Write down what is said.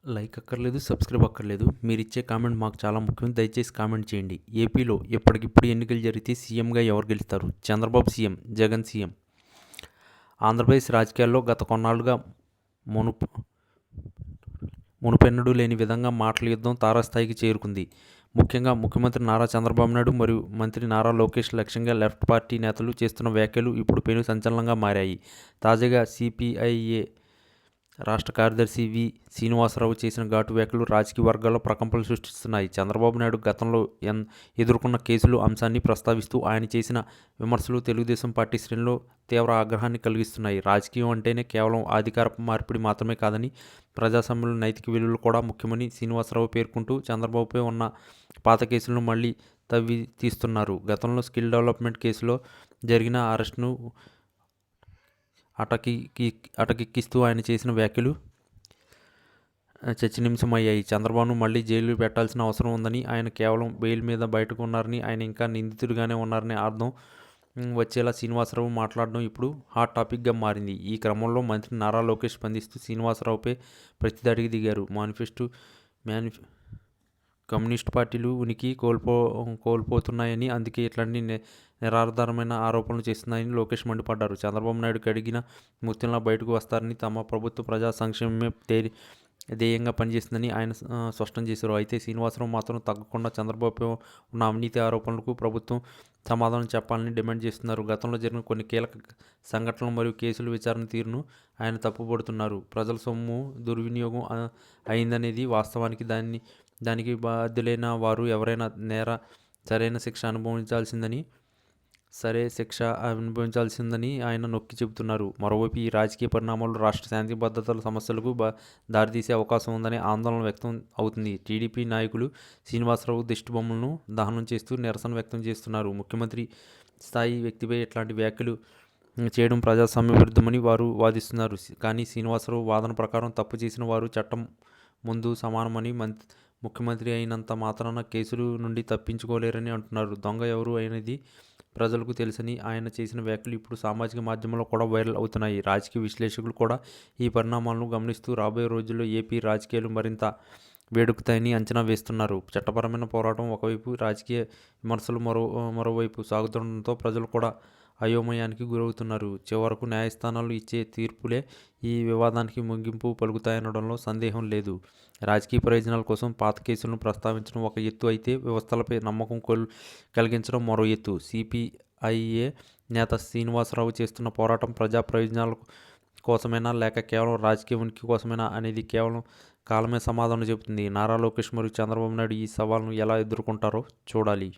Like అక్కర్లేదు, subscribe అక్కర్లేదు. మీరిచ్చే కామెంట్ మాకు చాలా ముఖ్యం. దయచేసి కామెంట్ చేయండి. ఏపీలో ఎప్పటికిప్పుడు ఎన్నికలు జరిగితే సీఎంగా ఎవరు గెలుస్తారు? Chandrababu CM, Jagan CM. ఆంధ్రప్రదేశ్ రాజకీయాల్లో గత కొన్నాళ్లుగా మునుపు మునుపెన్నడూ లేని విధంగా మాటల యుద్ధం తారాస్థాయికి చేరుకుంది. ముఖ్యంగా ముఖ్యమంత్రి నారా చంద్రబాబు నాయుడు మరియు మంత్రి నారా లోకేష్ లక్ష్యంగా లెఫ్ట్ పార్టీ నేతలు చేస్తున్న వ్యాఖ్యలు ఇప్పుడు పెను సంచలనంగా మారాయి. తాజాగా సిపిఐఏ రాష్ట్ర కార్యదర్శి వి. శ్రీనివాసరావు చేసిన ఘాటు వ్యాఖ్యలు రాజకీయ వర్గాల్లో ప్రకంపనలు సృష్టిస్తున్నాయి. చంద్రబాబు నాయుడు గతంలో ఎదుర్కొన్న కేసులు అంశాన్ని ప్రస్తావిస్తూ ఆయన చేసిన విమర్శలు తెలుగుదేశం పార్టీ శ్రేణుల్లో తీవ్ర ఆగ్రహాన్ని కలిగిస్తున్నాయి. రాజకీయం అంటేనే కేవలం అధికార మార్పిడి మాత్రమే కాదని, ప్రజాస్వామ్యంలో నైతిక విలువలు కూడా ముఖ్యమని శ్రీనివాసరావు పేర్కొంటూ చంద్రబాబుపై ఉన్న పాత కేసులను మళ్లీ తవ్వి తీస్తున్నారు. గతంలో స్కిల్ డెవలప్మెంట్ కేసులో జరిగిన అరెస్టును అటకెక్కిస్తూ ఆయన చేసిన వ్యాఖ్యలు చర్చనీయాంశమయ్యాయి. చంద్రబాబును మళ్లీ జైలు పెట్టాల్సిన అవసరం ఉందని, ఆయన కేవలం బెయిల్ మీద బయటకు ఉన్నారని, ఆయన ఇంకా నిందితుడిగానే ఉన్నారని అర్థం వచ్చేలా శ్రీనివాసరావు మాట్లాడడం ఇప్పుడు హాట్ టాపిక్గా మారింది. ఈ క్రమంలో మంత్రి నారా లోకేష్ స్పందిస్తూ శ్రీనివాసరావుపై ప్రతిదాడికి దిగారు. కమ్యూనిస్టు పార్టీలు ఉనికి కోల్పోతున్నాయని, అందుకే ఇట్లాంటి నిరాధారమైన ఆరోపణలు చేస్తున్నాయని లోకేష్ మండిపడ్డారు. చంద్రబాబు నాయుడు కడిగిన ముత్యంలా బయటకు వస్తారని, తమ ప్రభుత్వ ప్రజా సంక్షేమమే ధ్యేయంగా పనిచేస్తుందని ఆయన స్పష్టం చేశారు. అయితే శ్రీనివాసరావు మాత్రం తగ్గకుండా చంద్రబాబుపై ఉన్న అవినీతి ఆరోపణలకు ప్రభుత్వం సమాధానం చెప్పాలని డిమాండ్ చేస్తున్నారు. గతంలో జరిగిన కొన్ని కీలక సంఘటనలు మరియు కేసుల విచారణ తీరును ఆయన తప్పుపడుతున్నారు. ప్రజల సొమ్ము దుర్వినియోగం అయిందనేది వాస్తవానికి. దానికి బాధ్యులైన వారు ఎవరైనా సరైన శిక్ష అనుభవించాల్సిందని ఆయన నొక్కి చెబుతున్నారు. మరోవైపు ఈ రాజకీయ పరిణామాలు రాష్ట్ర శాంతి భద్రతల సమస్యలకు దారితీసే అవకాశం ఉందనే ఆందోళన వ్యక్తం అవుతుంది. టీడీపీ నాయకులు శ్రీనివాసరావు దిష్టిబొమ్మలను దహనం చేస్తూ నిరసన వ్యక్తం చేస్తున్నారు. ముఖ్యమంత్రి స్థాయి వ్యక్తిపై ఇట్లాంటి వ్యాఖ్యలు చేయడం ప్రజాస్వామ్య విరుద్ధమని వారు వాదిస్తున్నారు. కానీ శ్రీనివాసరావు వాదన ప్రకారం తప్పు చేసిన వారు చట్టం ముందు సమానమని, ముఖ్యమంత్రి అయినంత మాత్రాన కేసుల నుండి తప్పించుకోలేరని అంటున్నారు. దొంగ ఎవరు అనేది ప్రజలకు తెలుసని ఆయన చేసిన వ్యాఖ్యలు ఇప్పుడు సామాజిక మాధ్యమాల్లో కూడా వైరల్ అవుతున్నాయి. రాజకీయ విశ్లేషకులు కూడా ఈ పరిణామాలను గమనిస్తూ రాబోయే రోజుల్లో ఏపీ రాజకీయాలు మరింత వేడెక్కుతాయని అంచనా వేస్తున్నారు. చట్టపరమైన పోరాటం ఒకవైపు, రాజకీయ విమర్శలు మరోవైపు సాగుతుండటంతో ప్రజలు కూడా అయోమయానికి గురవుతున్నారు. చివరకు న్యాయస్థానాలు ఇచ్చే తీర్పులే ఈ వివాదానికి ముగింపు పలుకుతాయనడంలో సందేహం లేదు. రాజకీయ ప్రయోజనాల కోసం పాత కేసులను ప్రస్తావించడం ఒక ఎత్తు అయితే, వ్యవస్థలపై నమ్మకం కలిగించడం మరో ఎత్తు. సిపిఐఏ నేత శ్రీనివాసరావు చేస్తున్న పోరాటం ప్రజా ప్రయోజనాల కోసమేనా, లేక కేవలం రాజకీయ ఉనికి కోసమేనా అనేది కేవలం కాలమే సమాధానం చెబుతుంది. నారా లోకేష్ మరియు చంద్రబాబు నాయుడు ఈ సవాల్ను ఎలా ఎదుర్కొంటారో చూడాలి.